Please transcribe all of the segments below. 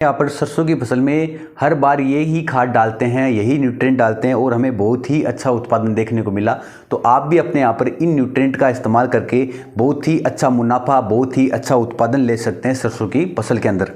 यहाँ पर सरसों की फसल में हर बार ये ही खाद डालते हैं, यही न्यूट्रिएंट डालते हैं और हमें बहुत ही अच्छा उत्पादन देखने को मिला। तो आप भी अपने यहाँ पर इन न्यूट्रिएंट का इस्तेमाल करके बहुत ही अच्छा मुनाफा, बहुत ही अच्छा उत्पादन ले सकते हैं सरसों की फसल के अंदर।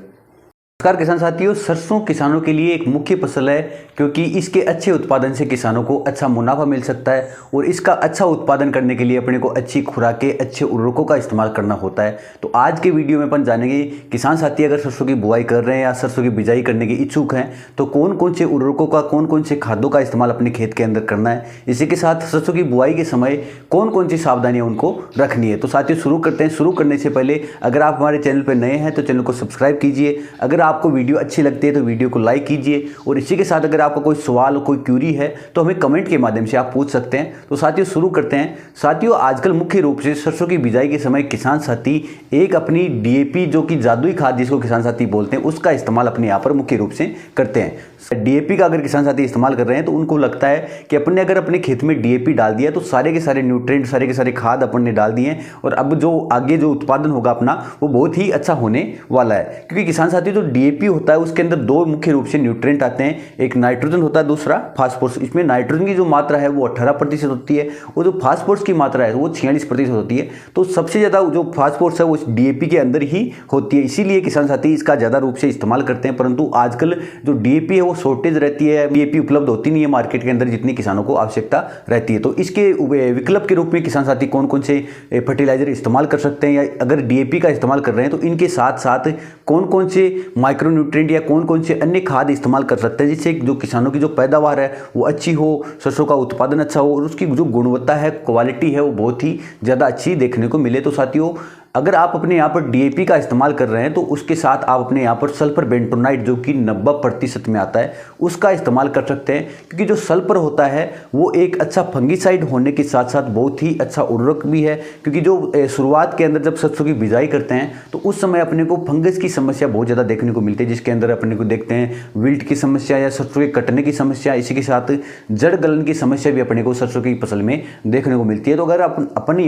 नमस्कार किसान साथियों, सरसों किसानों के लिए एक मुख्य फसल है क्योंकि इसके अच्छे उत्पादन से किसानों को अच्छा मुनाफा मिल सकता है और इसका अच्छा उत्पादन करने के लिए अपने को अच्छी खुराकें, अच्छे उर्वरकों का इस्तेमाल करना होता है। तो आज के वीडियो में अपन जानेंगे किसान साथी अगर सरसों की बुआई कर रहे हैं या सरसों की बिजाई करने के इच्छुक हैं तो कौन कौन से उर्वरकों का, कौन कौन से खादों का इस्तेमाल अपने खेत के अंदर करना है। इसी के साथ सरसों की बुआई के समय कौन कौन सी सावधानियां उनको रखनी है। तो साथियों शुरू करते हैं। शुरू करने से पहले अगर आप हमारे चैनल पर नए हैं तो चैनल को सब्सक्राइब कीजिए। अगर आपको वीडियो अच्छी लगती है तो वीडियो को लाइक कीजिए और इसी के साथ अगर आपका कोई सवाल, कोई क्यूरी है तो हमें कमेंट के माध्यम से आप पूछ सकते हैं। तो साथियों शुरू करते हैं। साथियों आजकल मुख्य रूप से सरसों की बिजाई के समय किसान साथी एक अपनी डीएपी, जो कि जादुई खाद जिसको किसान साथी बोलते हैं, उसका इस्तेमाल अपने यहाँ पर मुख्य रूप से करते हैं। डीएपी का अगर किसान साथी इस्तेमाल कर रहे हैं तो उनको लगता है कि अपने अगर अपने खेत में डीएपी डाल दिया तो सारे के सारे न्यूट्रिएंट, सारे के सारे खाद अपन ने डाल दिए हैं और अब जो आगे जो उत्पादन होगा अपना वो बहुत ही अच्छा होने वाला है। क्योंकि किसान साथी जो डीएपी होता है उसके अंदर दो मुख्य रूप से न्यूट्रिएंट आते हैं, एक नाइट्रोजन होता है, दूसरा फास्फोरस। इसमें नाइट्रोजन की जो मात्रा है वो 18% होती है और जो फास्फोरस की मात्रा है वो 46% होती है। तो सबसे ज़्यादा जो फास्फोरस है वो डीएपी के अंदर ही होती है, इसीलिए किसान साथी इसका ज़्यादा रूप से इस्तेमाल करते हैं। परंतु आजकल जो डीएपी है वो शॉर्टेज रहती है, डीएपी उपलब्ध होती नहीं है मार्केट के अंदर जितनी किसानों को आवश्यकता रहती है। तो इसके विकल्प के रूप में किसान साथी कौन कौन से फर्टिलाइजर इस्तेमाल कर सकते हैं, या अगर डीएपी का इस्तेमाल कर रहे हैं तो इनके साथ साथ कौन कौन से माइक्रो न्यूट्रिएंट या कौन कौन से अन्य खाद इस्तेमाल कर सकते हैं जिससे जो किसानों की जो पैदावार है वो अच्छी हो, सरसों का उत्पादन अच्छा हो और उसकी जो गुणवत्ता है, क्वालिटी है वो बहुत ही ज़्यादा अच्छी देखने को मिले। तो साथियों अगर आप अपने यहाँ पर डीएपी का इस्तेमाल कर रहे हैं तो उसके साथ आप अपने यहाँ पर सल्फर बेंटोनाइट, जो कि 90% में आता है, उसका इस्तेमाल कर सकते हैं। क्योंकि जो सल्फर होता है वो एक अच्छा फंगीसाइड होने के साथ साथ बहुत ही अच्छा उर्वरक भी है। क्योंकि जो शुरुआत के अंदर जब सरसों की बिजाई करते हैं तो उस समय अपने को फंगस की समस्या बहुत ज़्यादा देखने को मिलती है, जिसके अंदर अपने को देखते हैं विल्ट की समस्या या सरसों के कटने की समस्या, इसी के साथ जड़ गलन की समस्या भी अपने को सरसों की फसल में देखने को मिलती है। तो अगर अपने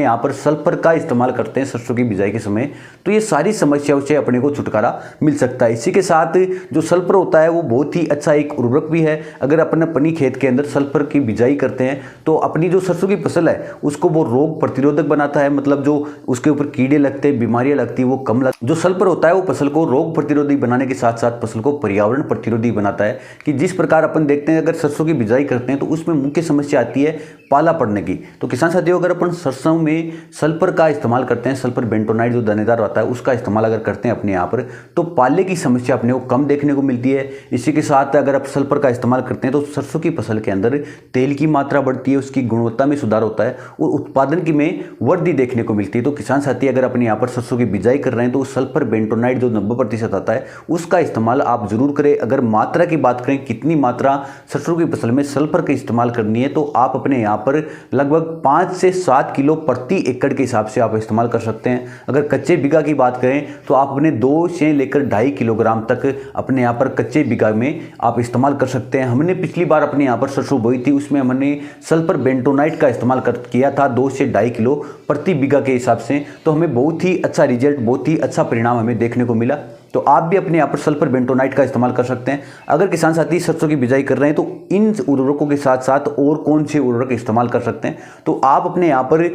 यहाँ पर सल्फर का इस्तेमाल करते हैं सरसों की बिजाई के समय तो ये सारी समस्याओं से अपने को छुटकारा मिल सकता है। इसी के साथ जो सल्फर होता है वो बहुत ही अच्छा एक उर्वरक भी है। अगर अपन अपनी खेत के अंदर सल्फर की बिजाई करते हैं तो अपनी जो सरसों की फसल है उसको वो रोग प्रतिरोधक बनाता है, मतलब जो उसके ऊपर कीड़े लगते हैं, बीमारियां लगती है वो कम लगती। जो सल्फर होता है वो फसल को रोग प्रतिरोधी बनाने के साथ साथ फसल को पर्यावरण प्रतिरोधी बनाता है। कि जिस प्रकार अपन देखते हैं अगर सरसों की बिजाई करते हैं तो उसमें मुख्य समस्या आती है पाला पड़ने की। तो किसान साथियों अगर अपन सरसों में सल्फर का इस्तेमाल करते हैं, सल्फर बेंटोनाइट जो दानेदार होता है उसका इस्तेमाल अगर करते हैं अपने यहाँ पर, तो पाले की समस्या अपने को कम देखने को मिलती है। इसी के साथ अगर आप सल्फर का इस्तेमाल करते हैं तो सरसों की फसल के अंदर तेल की मात्रा बढ़ती है, उसकी गुणवत्ता में सुधार होता है और उत्पादन की में वृद्धि देखने को मिलती है। तो किसान साथी अगर अपने यहाँ पर सरसों की बिजाई कर रहे हैं तो सल्फर बेंटोनाइट जो 90% आता है उसका इस्तेमाल आप जरूर करें। अगर मात्रा की बात करें, कितनी मात्रा सरसों की फसल में सल्फर का इस्तेमाल करनी है, तो आप अपने यहाँ पर लगभग 5 से 7 किलो प्रति एकड़ के हिसाब से आप इस्तेमाल कर सकते हैं। अगर कच्चे बीघा की बात करें तो आप अपने 2 से लेकर 2.5 किलोग्राम तक अपने यहाँ पर कच्चे बीघा में आप इस्तेमाल कर सकते हैं। हमने पिछली बार अपने यहाँ पर सरसों बोई थी, उसमें हमने सल्फर बेंटोनाइट का इस्तेमाल किया था 2 से 2.5 किलो प्रति बीघा के हिसाब से। तो हमें बहुत ही अच्छा रिजल्ट, बहुत ही अच्छा परिणाम हमें देखने को मिला। तो आप भी अपने यहाँ पर सल्फर बेंटोनाइट का इस्तेमाल कर सकते हैं। अगर किसान साथी सरसों की बिजाई कर रहे हैं तो इन उर्वरकों के साथ साथ और कौन से उर्वरक इस्तेमाल कर सकते हैं, तो आप अपने यहाँ पर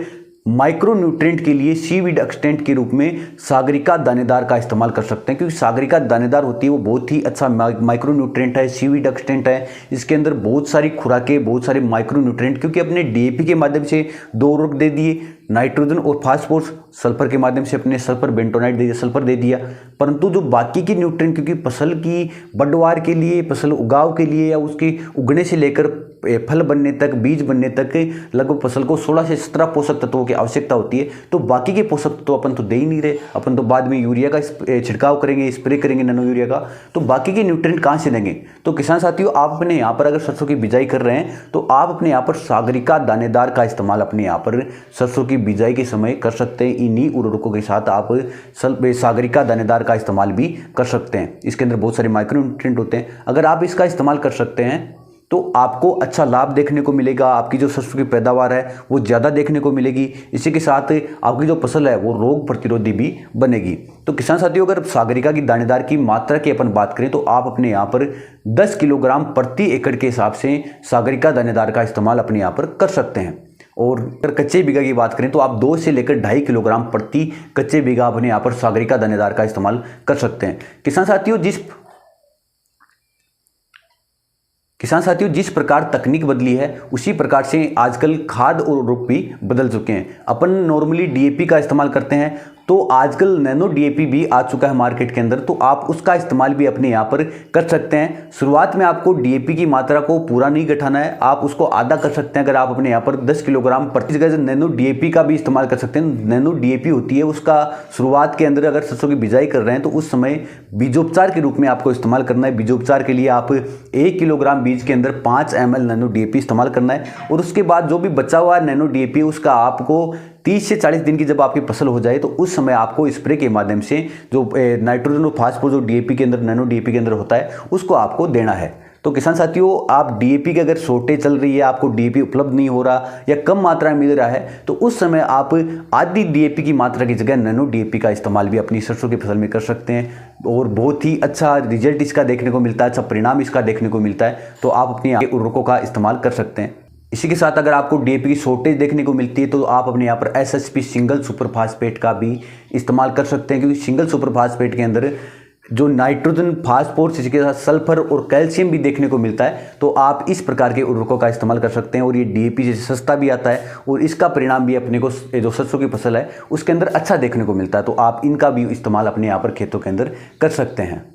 माइक्रो न्यूट्रिएंट के लिए सीवीड एक्सटेंट के रूप में सागरिका दानेदार का इस्तेमाल कर सकते हैं। क्योंकि सागरिका दानेदार होती है वो बहुत ही अच्छा माइक्रो न्यूट्रिएंट है, सीवीड एक्सटेंट है। इसके अंदर बहुत सारी खुराकें, बहुत सारे माइक्रो न्यूट्रिएंट, क्योंकि अपने डीएपी के माध्यम से 2 उर्वरक दे दिए, नाइट्रोजन और फास्फोरस, सल्फर के माध्यम से अपने सल्फर बेंटोनाइट दे दिया, सल्फर दे दिया। परंतु जो बाकी के न्यूट्रिएंट, क्योंकि फसल की बढ़वार के लिए, फसल उगाव के लिए या उसके उगने से लेकर फल बनने तक, बीज बनने तक लगभग फसल को 16 से 17 पोषक तत्वों की आवश्यकता होती है। तो बाकी के पोषक तत्व अपन तो दे ही नहीं रहे, अपन तो बाद में यूरिया का छिड़काव करेंगे, स्प्रे करेंगे नैनो यूरिया का, तो बाकी के न्यूट्रिएंट कहाँ से देंगे। तो किसान साथियों आप अपने यहाँ पर अगर सरसों की बिजाई कर रहे हैं तो आप अपने यहाँ पर सागरिका दानेदार का इस्तेमाल अपने यहाँ पर सरसों की बिजाई के समय कर सकते हैं। इन्हीं उर्वरकों के साथ आप सागरिका दानेदार का इस्तेमाल भी कर सकते हैं। इसके अंदर बहुत सारे माइक्रो न्यूट्रिएंट होते हैं। अगर आप इसका इस्तेमाल कर सकते हैं तो आपको अच्छा लाभ देखने को मिलेगा, आपकी जो सरसों की पैदावार है वो ज़्यादा देखने को मिलेगी। इसी के साथ आपकी जो फसल है वो रोग प्रतिरोधी भी बनेगी। तो किसान साथियों, अगर सागरिका की दानेदार की मात्रा की अपन बात करें तो आप अपने यहाँ पर 10 किलोग्राम प्रति एकड़ के हिसाब से सागरिका दानेदार का इस्तेमाल अपने यहाँ पर कर सकते हैं। और अगर कच्चे बीघा की बात करें तो आप 2 से लेकर 2.5 किलोग्राम प्रति कच्चे बीघा अपने यहाँ पर सागरिका दानेदार का इस्तेमाल कर सकते हैं। किसान साथियों, जिस प्रकार तकनीक बदली है उसी प्रकार से आजकल खाद और उर्वरक भी बदल चुके हैं। अपन नॉर्मली डीएपी का इस्तेमाल करते हैं, तो आजकल नैनो डीएपी भी आ चुका है मार्केट के अंदर, तो आप उसका इस्तेमाल भी अपने यहाँ पर कर सकते हैं। शुरुआत में आपको डीएपी की मात्रा को पूरा नहीं घटाना है, आप उसको आधा कर सकते हैं। अगर आप अपने यहाँ पर 10 किलोग्राम प्रति जगह नैनो डीएपी का भी इस्तेमाल कर सकते हैं। नैनो डीएपी होती है, उसका शुरुआत के अंदर अगर सरसों की बिजाई कर रहे हैं तो उस समय बीजोपचार के रूप में आपको इस्तेमाल करना है। बीजोपचार के लिए आप 1 किलोग्राम बीज के अंदर 5 ml नैनो डीएपी इस्तेमाल करना है। और उसके बाद जो भी बचा हुआ नैनो डीएपी उसका आपको 30 से 40 दिन की जब आपकी फसल हो जाए तो उस समय आपको स्प्रे के माध्यम से जो नाइट्रोजन और फास्फोरस जो डीएपी के अंदर नैनो डीएपी के अंदर होता है उसको आपको देना है। तो किसान साथियों, आप डीएपी की अगर शॉर्टेज चल रही है, आपको डीएपी उपलब्ध नहीं हो रहा या कम मात्रा में मिल रहा है, तो उस समय आप आधी डीएपी की मात्रा की जगह नैनो डीएपी का इस्तेमाल भी अपनी सरसों की फसल में कर सकते हैं और बहुत ही अच्छा रिजल्ट इसका देखने को मिलता है, अच्छा परिणाम इसका देखने को मिलता है। तो आप अपनी उर्वरकों का इस्तेमाल कर सकते हैं। इसी के साथ अगर आपको डीएपी की शॉर्टेज देखने को मिलती है तो आप अपने यहाँ पर एसएसपी सिंगल सुपर फास्फेट का भी इस्तेमाल कर सकते हैं, क्योंकि सिंगल सुपर फास्फेट के अंदर जो नाइट्रोजन, फास्फोरस, इसके साथ सल्फर और कैल्शियम भी देखने को मिलता है। तो आप इस प्रकार के उर्वरकों का इस्तेमाल कर सकते हैं और ये डीएपी से सस्ता भी आता है और इसका परिणाम भी अपने को जो सरसों की फसल है उसके अंदर अच्छा देखने को मिलता है। तो आप इनका भी इस्तेमाल अपने यहाँ पर खेतों के अंदर कर सकते हैं।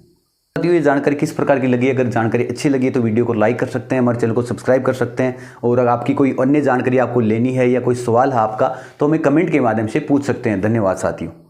ये जानकारी किस प्रकार की लगी? अगर जानकारी अच्छी लगी तो वीडियो को लाइक कर सकते हैं, हमारे चैनल को सब्सक्राइब कर सकते हैं। और अगर आपकी कोई अन्य जानकारी आपको लेनी है या कोई सवाल है आपका तो हमें कमेंट के माध्यम से पूछ सकते हैं। धन्यवाद साथियों।